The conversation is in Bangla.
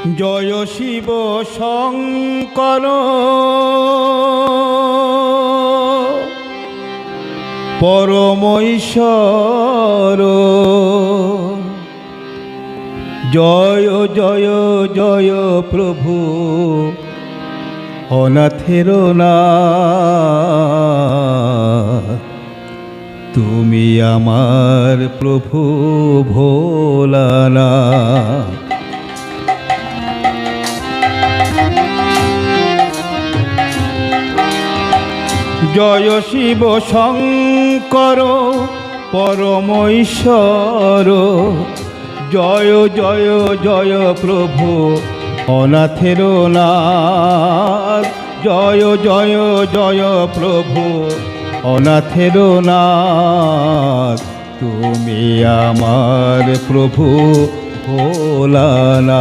জয় শিব শঙ্কর পরমেশ্বর। জয় জয় জয় প্রভু অনাথের নাথ, তুমি আমার প্রভু ভোলানাথ। জয় শিব শঙ্কর পরমেশ্বর। জয় জয় জয় প্রভু অনাথের নাথ। জয় জয় জয় প্রভু অনাথের নাথ, তুমি আমার প্রভু ভোলানাথ।